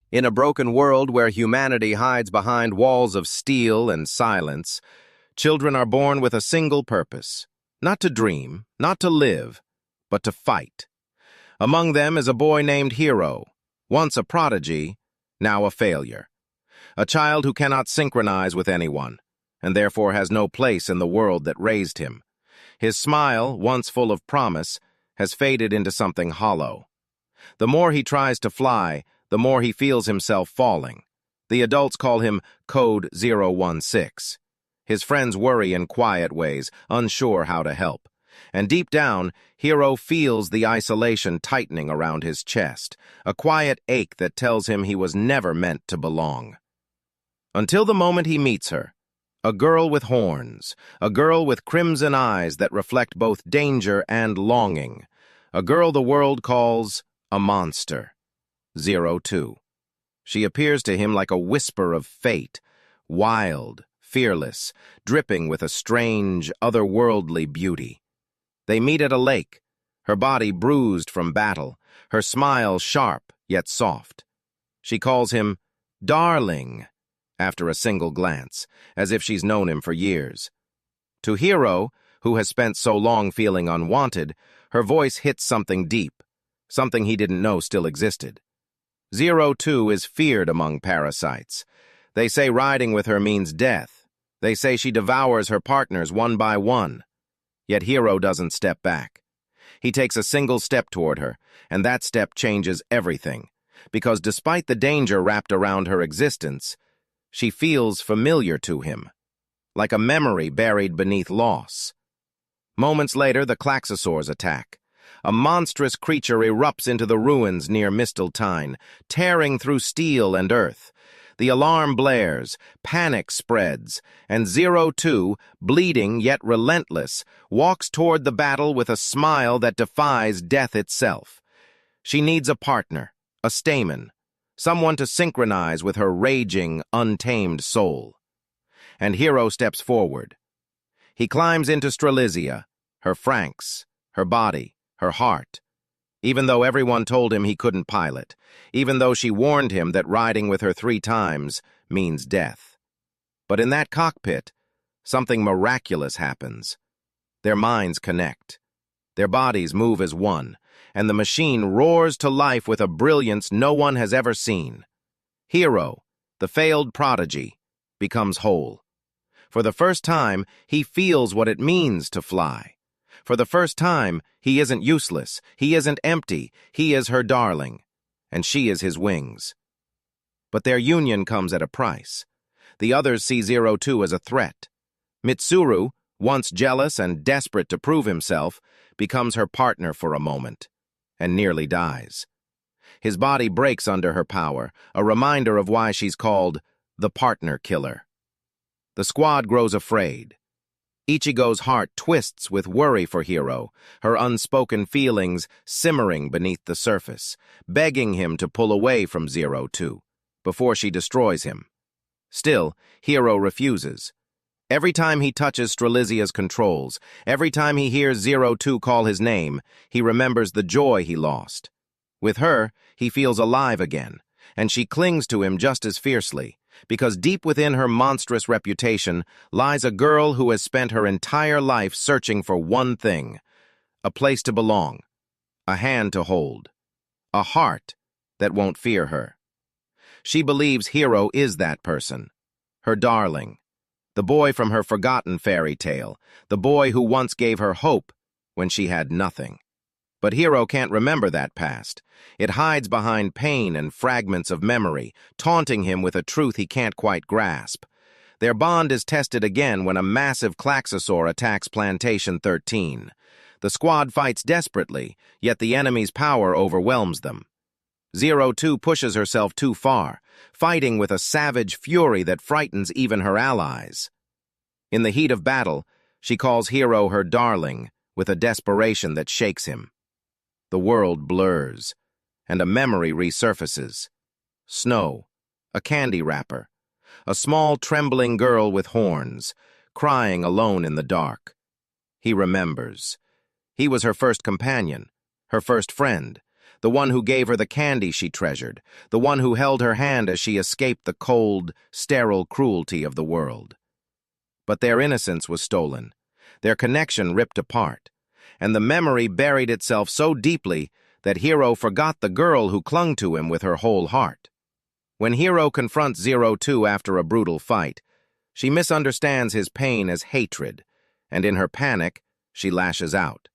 In a broken world where humanity hides behind walls of steel and silence, children are born with a single purpose: not to dream, not to live, but to fight. Among them is a boy named Hiro, once a prodigy, now a failure. A child who cannot synchronize with anyone, and therefore has no place in the world that raised him. His smile, once full of promise, has faded into something hollow. The more he tries to fly, the more he feels himself falling. The adults call him Code 016. His friends worry in quiet ways, unsure how to help. And deep down, Hiro feels the isolation tightening around his chest, a quiet ache that tells him he was never meant to belong. Until the moment he meets her, a girl with horns, a girl with crimson eyes that reflect both danger and longing, a girl the world calls a monster. 02. She appears to him like a whisper of fate, wild, fearless, dripping with a strange, otherworldly beauty. They meet at a lake, her body bruised from battle, her smile sharp yet soft. She calls him darling after a single glance, as if she's known him for years. To Hiro, who has spent so long feeling unwanted, her voice hits something deep, something he didn't know still existed. 02 is feared among parasites. They say riding with her means death. They say she devours her partners one by one. Yet Hiro doesn't step back. He takes a single step toward her, and that step changes everything, because despite the danger wrapped around her existence, she feels familiar to him, like a memory buried beneath loss. Moments later, the Klaxosaurs attack. A monstrous creature erupts into the ruins near Misteltein, tearing through steel and earth. The alarm blares, panic spreads, and 02, bleeding yet relentless, walks toward the battle with a smile that defies death itself. She needs a partner, a stamen, someone to synchronize with her raging, untamed soul. And Hiro steps forward. He climbs into Strelizia, her Franxx, her body, her heart, even though everyone told him he couldn't pilot, even though she warned him that riding with her 3 times means death. But in that cockpit, something miraculous happens. Their minds connect. Their bodies move as one, and the machine roars to life with a brilliance no one has ever seen. Hiro, the failed prodigy, becomes whole. For the first time, he feels what it means to fly. For the first time, he isn't useless, he isn't empty, he is her darling, and she is his wings. But their union comes at a price. The others see 02 as a threat. Mitsuru, once jealous and desperate to prove himself, becomes her partner for a moment, and nearly dies. His body breaks under her power, a reminder of why she's called the partner killer. The squad grows afraid. Ichigo's heart twists with worry for Hiro, her unspoken feelings simmering beneath the surface, begging him to pull away from 02 before she destroys him. Still, Hiro refuses. Every time he touches Strelizia's controls, every time he hears 02 call his name, he remembers the joy he lost. With her, he feels alive again, and she clings to him just as fiercely, because deep within her monstrous reputation lies a girl who has spent her entire life searching for one thing: a place to belong, a hand to hold, a heart that won't fear her. She believes Hiro is that person, her darling, the boy from her forgotten fairy tale, the boy who once gave her hope when she had nothing. But Hiro can't remember that past. It hides behind pain and fragments of memory, taunting him with a truth he can't quite grasp. Their bond is tested again when a massive Klaxosaur attacks Plantation 13. The squad fights desperately, yet the enemy's power overwhelms them. 02 pushes herself too far, fighting with a savage fury that frightens even her allies. In the heat of battle, she calls Hiro her darling with a desperation that shakes him. The world blurs, and a memory resurfaces. Snow, a candy wrapper, a small trembling girl with horns, crying alone in the dark. He remembers. He was her first companion, her first friend, the one who gave her the candy she treasured, the one who held her hand as she escaped the cold, sterile cruelty of the world. But their innocence was stolen, their connection ripped apart, and the memory buried itself so deeply that Hiro forgot the girl who clung to him with her whole heart. When Hiro confronts Zero Two after a brutal fight, she misunderstands his pain as hatred, and in her panic, she lashes out.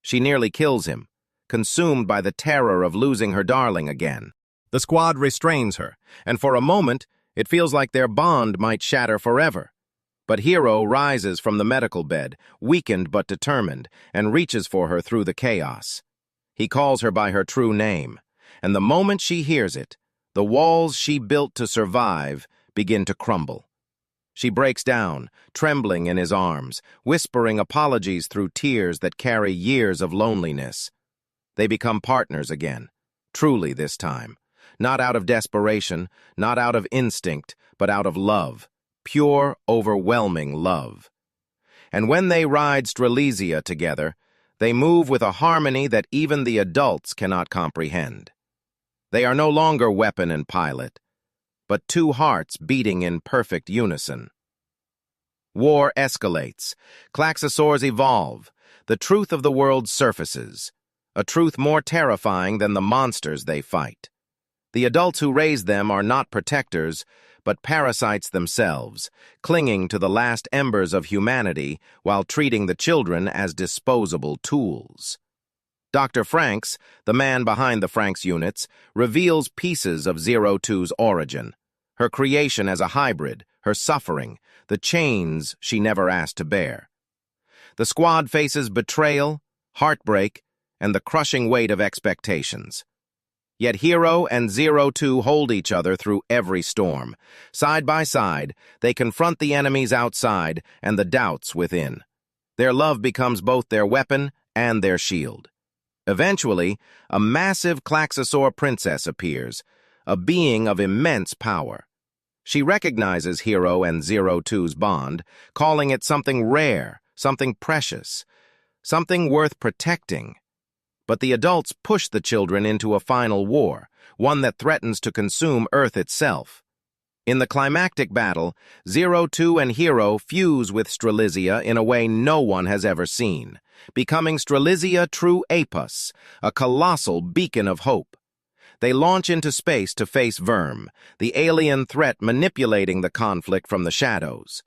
She nearly kills him, consumed by the terror of losing her darling again. The squad restrains her, and for a moment, it feels like their bond might shatter forever. But Hiro rises from the medical bed, weakened but determined, and reaches for her through the chaos. He calls her by her true name, and the moment she hears it, the walls she built to survive begin to crumble. She breaks down, trembling in his arms, whispering apologies through tears that carry years of loneliness. They become partners again, truly this time. Not out of desperation, not out of instinct, but out of love. Pure, overwhelming love. And when they ride Strelizia together, they move with a harmony that even the adults cannot comprehend. They are no longer weapon and pilot, but two hearts beating in perfect unison. War escalates. Klaxosaurs evolve. The truth of the world surfaces. A truth more terrifying than the monsters they fight. The adults who raise them are not protectors, but parasites themselves, clinging to the last embers of humanity while treating the children as disposable tools. Dr. Franxx, the man behind the Franxx units, reveals pieces of Zero Two's origin, her creation as a hybrid, her suffering, the chains she never asked to bear. The squad faces betrayal, heartbreak, and the crushing weight of expectations. Yet Hiro and Zero Two hold each other through every storm. Side by side, they confront the enemies outside and the doubts within. Their love becomes both their weapon and their shield. Eventually, a massive Klaxosaur princess appears, a being of immense power. She recognizes Hiro and Zero Two's bond, calling it something rare, something precious, something worth protecting. But the adults push the children into a final war, one that threatens to consume Earth itself. In the climactic battle, Zero Two and Hiro fuse with Strelizia in a way no one has ever seen, becoming Strelizia True Apus, a colossal beacon of hope. They launch into space to face Verm, the alien threat manipulating the conflict from the shadows.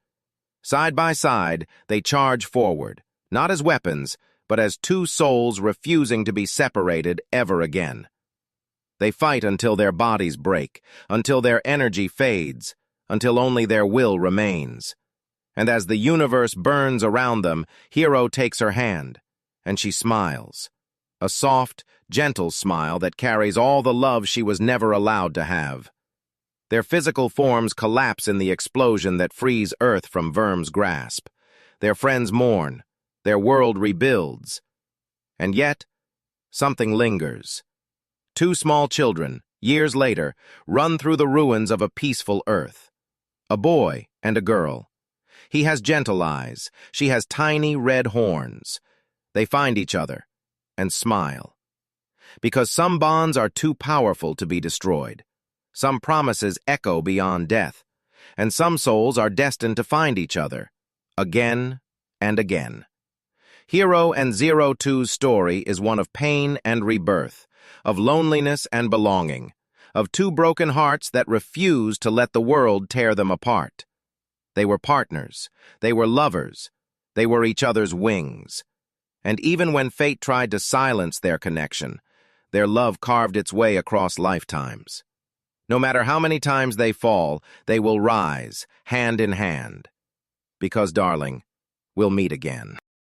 Side by side, they charge forward, not as weapons, but as two souls refusing to be separated ever again. They fight until their bodies break, until their energy fades, until only their will remains. And as the universe burns around them, Hiro takes her hand, and she smiles. A soft, gentle smile that carries all the love she was never allowed to have. Their physical forms collapse in the explosion that frees Earth from Verm's grasp. Their friends mourn. Their world rebuilds. And yet, something lingers. Two small children, years later, run through the ruins of a peaceful Earth. A boy and a girl. He has gentle eyes. She has tiny red horns. They find each other and smile. Because some bonds are too powerful to be destroyed. Some promises echo beyond death. And some souls are destined to find each other, again and again. Hiro and Zero Two's story is one of pain and rebirth, of loneliness and belonging, of two broken hearts that refuse to let the world tear them apart. They were partners, they were lovers, they were each other's wings. And even when fate tried to silence their connection, their love carved its way across lifetimes. No matter how many times they fall, they will rise, hand in hand. Because, darling, we'll meet again.